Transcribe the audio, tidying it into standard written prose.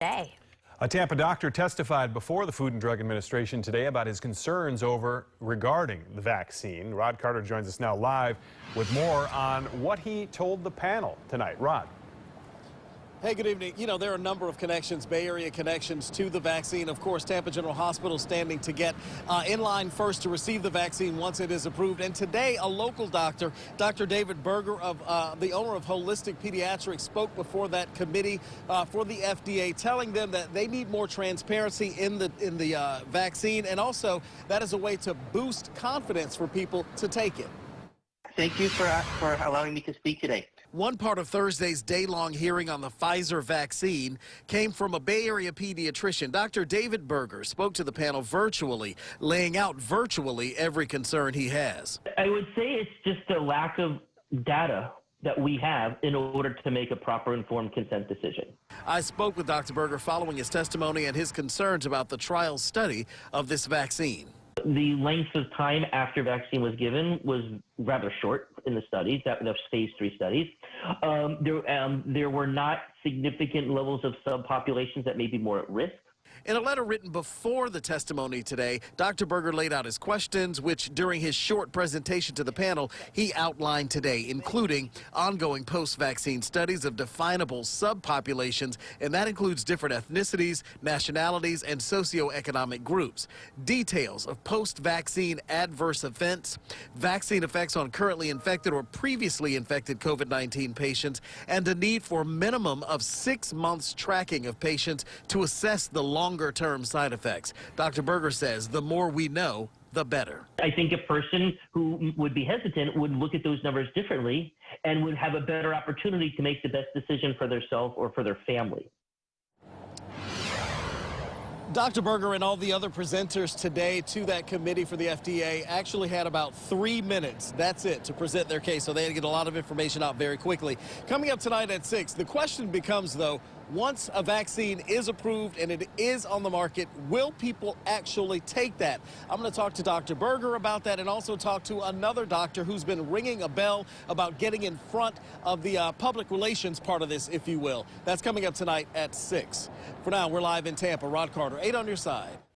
Day. A Tampa doctor testified before the Food and Drug Administration today about his concerns regarding the vaccine. Rod Carter joins us now live with more on what he told the panel tonight. Rod. Hey, good evening. You know, there are a number of connections, Bay Area connections to the vaccine. Of course, Tampa General Hospital standing to get in line first to receive the vaccine once it is approved. And today, a local doctor, Dr. David Berger, the owner of Holistic Pediatrics, spoke before that committee for the FDA, telling them that they need more transparency in the vaccine, and also that is a way to boost confidence for people to take it. Thank you for allowing me to speak today. One part of Thursday's day-long hearing on the Pfizer vaccine came from a Bay Area pediatrician. Dr. David Berger spoke to the panel virtually, laying out virtually every concern he has. I would say it's just a lack of data that we have in order to make a proper informed consent decision. I spoke with Dr. Berger following his testimony and his concerns about the trial study of this vaccine. The length of time after vaccine was given was rather short in the studies, the phase 3 studies. There were not significant levels of subpopulations that may be more at risk. In a letter written before the testimony today, Dr. Berger laid out his questions, which during his short presentation to the panel, he outlined today, including ongoing post-vaccine studies of definable subpopulations, and that includes different ethnicities, nationalities, and socioeconomic groups. Details of post-vaccine adverse events, vaccine effects on currently infected or previously infected COVID-19 patients, and a need for a minimum of 6 months tracking of patients to assess the longer-term side effects. Dr. Berger says the more we know, the better. I think a person who would be hesitant would look at those numbers differently and would have a better opportunity to make the best decision for themselves or for their family. Dr. Berger and all the other presenters today to that committee for the FDA actually had about 3 minutes, that's it, to present their case, so they had to get a lot of information out very quickly. Coming up tonight at 6, the question becomes, though, once a vaccine is approved and it is on the market, will people actually take that? I'm going to talk to Dr. Berger about that and also talk to another doctor who's been ringing a bell about getting in front of the public relations part of this, if you will. That's coming up tonight at 6. For now, we're live in Tampa. Rod Carter, 8 on your side.